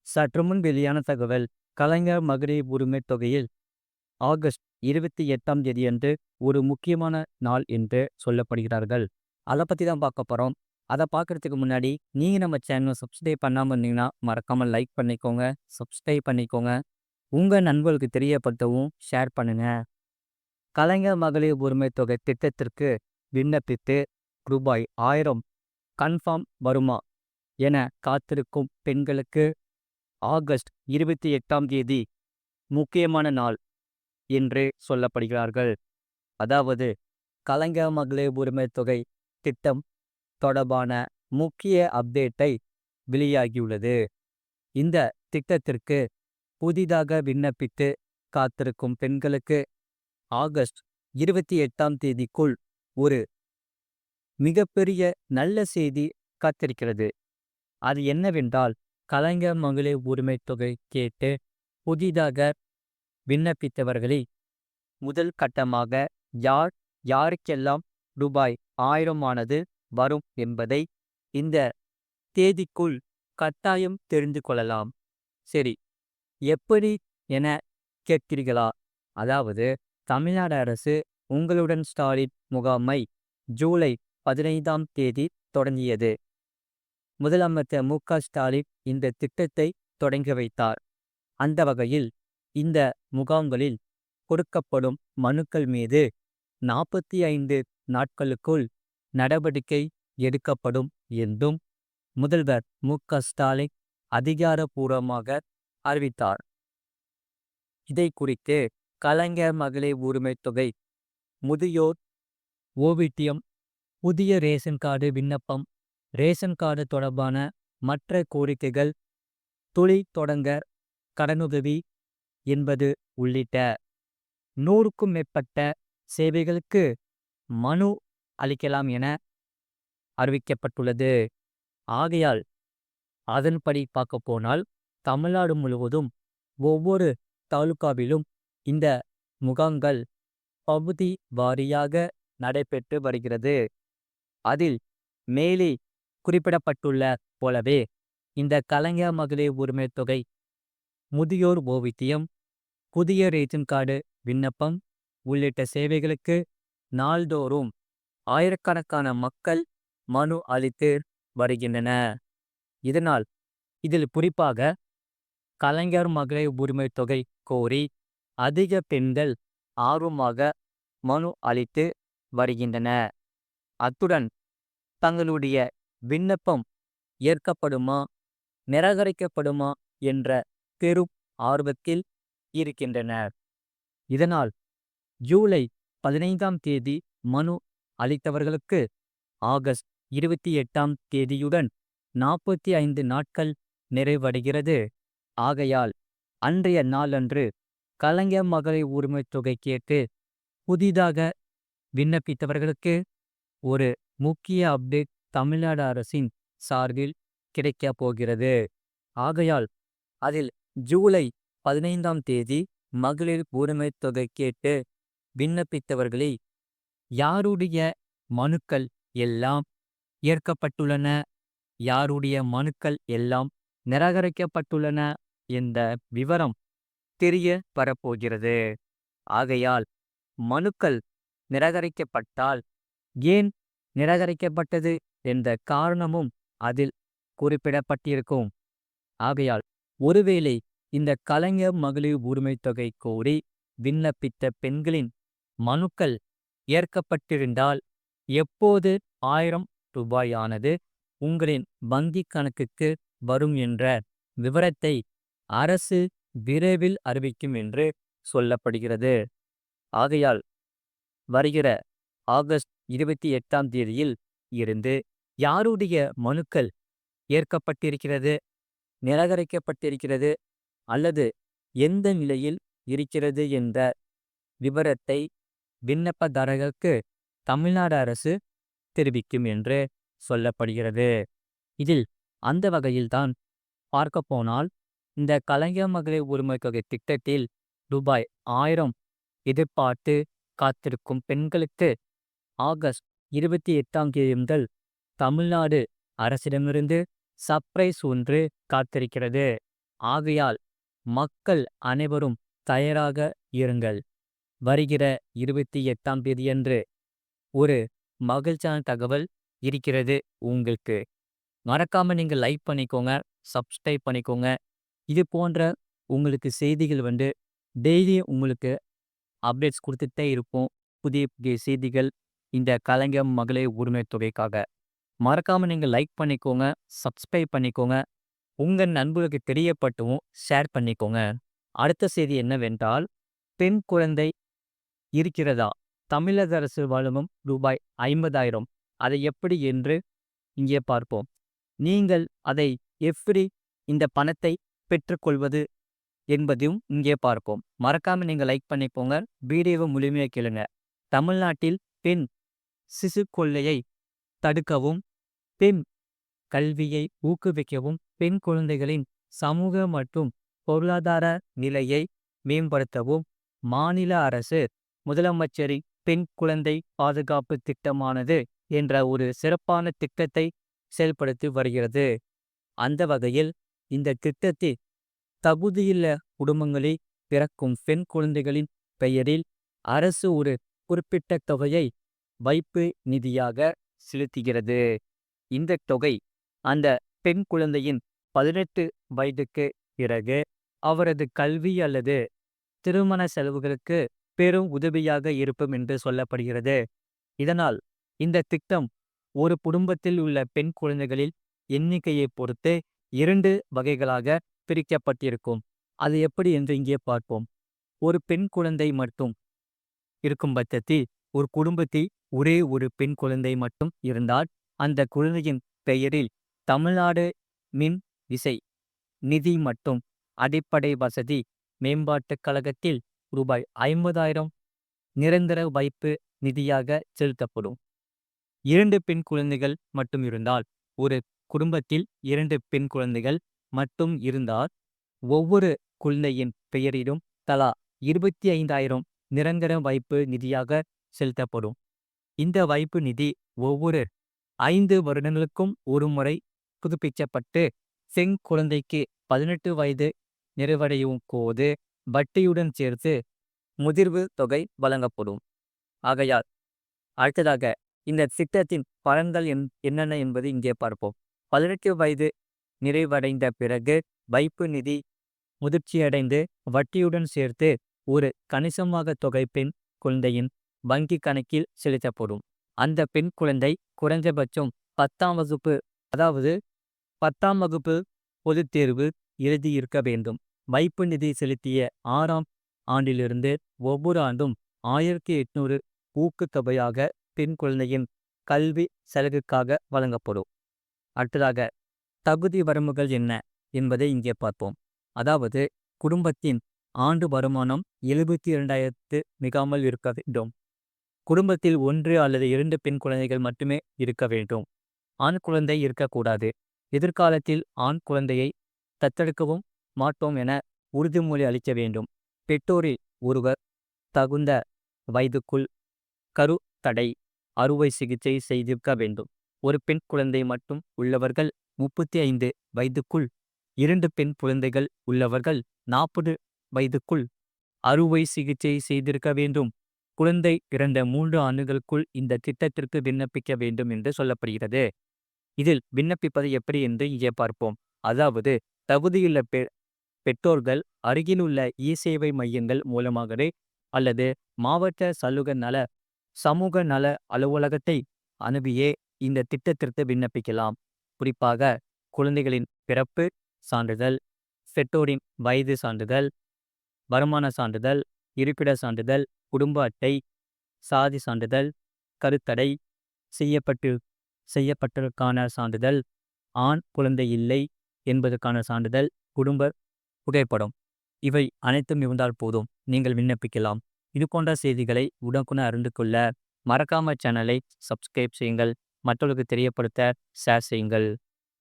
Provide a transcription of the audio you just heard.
சற்று முன் வெளியான தகவல். கலைஞர் மகளிர் உரிமைத் தொகையில் ஆகஸ்ட் 28ஆம் தேதியன்று ஒரு முக்கியமான நாள் என்று சொல்லப்படுகிறார்கள். அதை பற்றி தான் பார்க்க போகிறோம். அதை பார்க்குறதுக்கு முன்னாடி நீங்கள் நம்ம சேனலை சப்ஸ்கிரைப் பண்ணாமல் இருந்தீங்கன்னா மறக்காமல் லைக் பண்ணிக்கோங்க, சப்ஸ்கிரைப் பண்ணிக்கோங்க. உங்கள் நண்பர்களுக்கு தெரியப்படுத்தவும் ஷேர் பண்ணுங்க. கலைஞர் மகளிர் உரிமைத் தொகை திட்டத்திற்கு விண்ணப்பித்து ரூபாய் 1000 கன்ஃபார்ம் வருமா என காத்திருக்கும் பெண்களுக்கு ஆகஸ்ட் 28ஆம் தேதி முக்கியமான நாள் என்று சொல்லப்படுகிறார்கள். அதாவது கலைஞர் மகளிர் உரிமைத் தொகை திட்டம் தொடர்பான முக்கிய அப்டேட்டை வெளியாகியுள்ளது. இந்த திட்டத்திற்கு புதிதாக விண்ணப்பித்து காத்திருக்கும் பெண்களுக்கு ஆகஸ்ட் 28ஆம் தேதிக்குள் ஒரு மிகப்பெரிய நல்ல செய்தி காத்திருக்கிறது. அது என்னவென்றால், கலைஞர் மகளிர் உரிமைத் தொகை கேட்டு புதிதாக விண்ணப்பித்தவர்களில் முதல் கட்டமாக யாருக்கெல்லாம் ரூபாய் 1000 ஆனது வரும் என்பதை இந்த தேதிக்குள் கட்டாயம் தெரிந்து கொள்ளலாம். சரி, எப்படி என கேட்கிறீர்களா? அதாவது தமிழ்நாடு அரசு உங்களுடன் ஸ்டாலின் முகாமை ஜூலை 15ஆம் தேதி தொடங்கியது. முதலமைச்சர் மு.க. ஸ்டாலின் இந்த திட்டத்தை தொடங்கி வைத்தார். அந்த வகையில் இந்த முகாம்களில் கொடுக்கப்படும் மனுக்கள் மீது 45 நாட்களுக்குள் நடவடிக்கை எடுக்கப்படும் என்றும் முதல்வர் மு.க. ஸ்டாலின் அதிகாரப்பூர்வமாக அறிவித்தார். இதை குறித்து கலைஞர் மகளிர் உரிமைத் தொகை, முதியோர் ஓய்வூதியம், புதிய ரேஷன் கார்டு விண்ணப்பம், ரேஷன் கார்டு தொடர்பான மற்ற கோரிக்கைகள், தொழில் தொடங்க கடனுதவி என்பது உள்ளிட்ட 100க்கும் மேற்பட்ட சேவைகளுக்கு மனு அளிக்கலாம் என அறிவிக்கப்பட்டுள்ளது. ஆகையால் அதன்படி பார்க்க போனால் தமிழ்நாடு முழுவதும் ஒவ்வொரு தாலுகாவிலும் இந்த முகாம்கள் பகுதி வாரியாக நடைபெற்று வருகிறது. அதில் மேலே குறிப்பிடப்பட்டுள்ள போலவே இந்த கலைஞர் மகளிர் உரிமைத் தொகை, முதியோர் ஓய்வூதியம், புதிய ரேஷன் கார்டு விண்ணப்பம் உள்ளிட்ட சேவைகளுக்கு நாள்தோறும் ஆயிரக்கணக்கான மக்கள் மனு அளித்து வருகின்றன. இதனால் இதில் குறிப்பாக கலைஞர் மகளிர் உரிமைத் தொகை கோரி அதிக பெண்கள் ஆர்வமாக மனு அளித்து வருகின்றன. அத்துடன் தங்களுடைய விண்ணப்பம் ஏற்கப்படுமா, நிராகரிக்கப்படுமா என்ற பெரும் ஆர்வத்தில் இருக்கின்றனர். இதனால் ஜூலை 15ஆம் தேதி மனு அளித்தவர்களுக்கு ஆகஸ்ட் 28ஆம் தேதியுடன் 45 நாட்கள் நிறைவடைகிறது. ஆகையால் அன்றைய நாளன்று கலைஞர் மகளிர் உரிமைத் தொகை கேட்டு புதிதாக விண்ணப்பித்தவர்களுக்கு ஒரு முக்கிய அப்டேட் தமிழ்நாடு அரசின் சார்பில் கிடைக்கப் போகிறது. ஆகையால் அதில் ஜூலை 15ஆம் தேதி மகளிர் உரிமைத் தொகை கேட்டு விண்ணப்பித்தவர்களில் யாருடைய மனுக்கள் எல்லாம் ஏற்கப்பட்டுள்ளன, யாருடைய மனுக்கள் எல்லாம் நிராகரிக்கப்பட்டுள்ளன என்ற விவரம் தெரிய வரப்போகிறது. ஆகையால் மனுக்கள் நிராகரிக்கப்பட்டால் ஏன் நிராகரிக்கப்பட்டது என்ற காரணமும் அதில் குறிப்பிடப்பட்டிருக்கும். ஆகையால் ஒருவேளை இந்த கலைஞர் மகளிர் உரிமைத் தொகை கோரி விண்ணப்பித்த பெண்களின் மனுக்கள் ஏற்கப்பட்டிருந்தால் எப்போது 1000 ரூபாயானது உங்களின் வங்கி கணக்குக்கு வரும் என்ற விவரத்தை அரசு விரைவில் அறிவிக்கும் என்று சொல்லப்படுகிறது. ஆகையால் வருகிற ஆகஸ்ட் 28ஆம் தேதியில் இருந்து யாருடைய மனுக்கள் ஏற்கப்பட்டிருக்கிறது, நிராகரிக்கப்பட்டிருக்கிறது அல்லது எந்த நிலையில் இருக்கிறது என்ற விவரத்தை விண்ணப்பதாரர்களுக்கு தமிழ்நாடு அரசு தெரிவிக்கும் என்று சொல்லப்படுகிறது. இதில் அந்த வகையில்தான் பார்க்கப்போனால் இந்த கலைஞர் மகளிர் உரிமைத் தொகை திட்டத்தில் ரூபாய் 1000 எதிர்பார்த்து காத்திருக்கும் பெண்களுக்கு ஆகஸ்ட் 28ஆம் தேதி முதல் தமிழ்நாடு அரசிடமிருந்து சர்ப்ரைஸ் ஒன்று காத்திருக்கிறது. ஆகையால் மக்கள் அனைவரும் தயாராக இருங்கள். வருகிற 28ஆம் தேதியன்று ஒரு மகிழ்ச்சியான தகவல் இருக்கிறது உங்களுக்கு. மறக்காம நீங்க லைக் பண்ணிக்கோங்க, சப்ஸ்கிரைப் பண்ணிக்கோங்க. இது போன்ற உங்களுக்கு செய்திகள் டெய்லி உங்களுக்கு அப்டேட்ஸ் குடுத்துட்டே இருப்போம். புதிய புதிய செய்திகள் இந்த கலைஞர் மகளிர் உரிமைத் தொகைக்காக. மறக்காம நீங்க லைக் பண்ணிக்கோங்க, சப்ஸ்கிரைப் பண்ணிக்கோங்க. உங்க நண்பர்களுக்கு தெரியப்பட்டவும் ஷேர் பண்ணிக்கோங்க. அடுத்த செய்தி என்னவென்றால், பெண் குழந்தை இருக்கிறதா? தமிழக அரசு வழங்கும் ரூபாய் 50,000 அதை எப்படி என்று இங்கே பார்ப்போம். நீங்கள் அதை எப்படி இந்த பணத்தை பெற்றுக்கொள்வது என்பதையும் இங்கே பார்ப்போம். மறக்காம நீங்க லைக் பண்ணிக்கோங்க. வீடியோவை முழுமையா கேளுங்க. தமிழ்நாட்டில் பெண் சிசு கொள்ளையை தடுக்கவும், பெண் கல்வியை ஊக்குவிக்கவும், பெண் குழந்தைகளின் சமூக மற்றும் பொருளாதார நிலையை மேம்படுத்தவும் மாநில அரசு முதலமைச்சரின் பெண் குழந்தை பாதுகாப்பு திட்டமானது என்ற ஒரு சிறப்பான திட்டத்தை செயல்படுத்தி வருகிறது. அந்த வகையில் இந்த திட்டத்தில் தகுதியுள்ள குடும்பங்களில் பிறக்கும் பெண் குழந்தைகளின் பெயரில் அரசு ஒரு குறிப்பிட்ட தொகையை வைப்பு நிதியாக செலுத்துகிறது. இந்த தொகை அந்த பெண் குழந்தையின் 18 வயதுக்கு பிறகு அவரது கல்வி அல்லது திருமண செலவுகளுக்கு பெரும் உதவியாக இருக்கும் என்று சொல்லப்படுகிறது. இதனால் இந்த திட்டம் ஒரு குடும்பத்தில் உள்ள பெண் குழந்தைகளில் எண்ணிக்கையை பொறுத்து 2 வகைகளாக பிரிக்கப்பட்டிருக்கும். அது எப்படி என்று இங்கே பார்ப்போம். ஒரு பெண் குழந்தை மட்டும் இருக்கும் பட்சத்தில் ஒரு குடும்பத்தில் ஒரே ஒரு பெண் குழந்தை மட்டும் இருந்தால் அந்த குழந்தையின் பெயரில் தமிழ்நாடு மின் விசை நிதி மற்றும் அடிப்படை வசதி மேம்பாட்டுக் கழகத்தில் ரூபாய் 50,000 நிரந்தர வைப்பு நிதியாக செலுத்தப்படும். 2 பெண் குழந்தைகள் மட்டும் இருந்தால், ஒரு குடும்பத்தில் 2 பெண் குழந்தைகள் மட்டும் இருந்தால் ஒவ்வொரு குழந்தையின் பெயரிலும் தலா 25,000 நிரந்தர வைப்பு நிதியாக செலுத்தப்படும். இந்த வைப்பு நிதி ஒவ்வொரு 5 வருடங்களுக்கும் ஒருமுறை புதுப்பிக்கப்பட்டு பெண் குழந்தைக்கு 18 வயது நிறைவடையும் போது வட்டியுடன் சேர்த்து முதிர்வு தொகை வழங்கப்படும். ஆகையால் அடுத்ததாக இந்த திட்டத்தின் பலன்கள் என்னென்ன என்பது இங்கே பார்ப்போம். 18 வயது நிறைவடைந்த பிறகு வைப்பு நிதி முதிர்ச்சியடைந்து வட்டியுடன் சேர்த்து ஒரு கணிசமாக தொகை பெண் குழந்தையின் வங்கி கணக்கில் செலுத்தப்படும். அந்த பெண் குழந்தை குறைந்தபட்சம் 10ஆம் வகுப்பு, அதாவது 10ஆம் வகுப்பு பொதுத் தேர்வு எழுதியிருக்க வேண்டும். வைப்பு நிதி செலுத்திய 6ஆம் ஆண்டிலிருந்து ஒவ்வொரு ஆண்டும் 1800 ஊக்குத்தொகையாக பெண் குழந்தையின் கல்வி செலவுக்காக வழங்கப்படும். அடுத்ததாக தகுதி வரம்புகள் என்ன என்பதை இங்கே பார்ப்போம். அதாவது குடும்பத்தின் ஆண்டு வருமானம் 72,000 மிகாமல் இருக்க வேண்டும். குடும்பத்தில் 1 அல்லது 2 பெண் குழந்தைகள் மட்டுமே இருக்க வேண்டும். ஆண் குழந்தை இருக்கக்கூடாது. எதிர்காலத்தில் ஆண் குழந்தையை தத்தெடுக்கவும் மாட்டோம் என உறுதிமொழி அளிக்க வேண்டும். பெற்றோரில் ஒருவர் தகுந்த வயதுக்குள் கரு தடை அறுவை சிகிச்சை செய்திருக்க வேண்டும். ஒரு பெண் குழந்தை மட்டும் உள்ளவர்கள் 35 வயதுக்குள், 2 பெண் குழந்தைகள் உள்ளவர்கள் 40 வயதுக்குள் அறுவை சிகிச்சை செய்திருக்க வேண்டும். குழந்தை பிறந்த 3 ஆண்டுகளுக்குள் இந்த திட்டத்திற்கு விண்ணப்பிக்க வேண்டும் என்று சொல்லப்படுகிறது. இதில் விண்ணப்பிப்பது எப்படி என்று இங்கே பார்ப்போம். அதாவது தகுதியுள்ள பெற்றோர்கள் அருகிலுள்ள இ-சேவை மையங்கள் மூலமாகவே அல்லது மாவட்ட சமூக நல அலுவலகத்தை அணுகியே இந்த திட்டத்திற்கு விண்ணப்பிக்கலாம். குறிப்பாக குழந்தைகளின் பிறப்பு சான்றிதழ், பெற்றோரின் வயது சான்றிதழ், வருமான சான்றிதழ், இருப்பிட சான்றிதழ், குடும்ப அட்டை, சாதி சான்றிதழ், கருத்தடை செய்யப்பட்டதற்கான சான்றிதழ், ஆண் குழந்தை இல்லை என்பதற்கான சான்றிதழ், குடும்ப புகைப்படம், இவை அனைத்தும் இருந்தால் போதும், நீங்கள் விண்ணப்பிக்கலாம். இது போன்ற செய்திகளை உடனுக்குடன் அறிந்து கொள்ள மறக்காம சேனலை சப்ஸ்கிரைப் செய்யுங்கள். மற்றவர்களுக்கு தெரியப்படுத்த ஷேர் செய்யுங்கள்.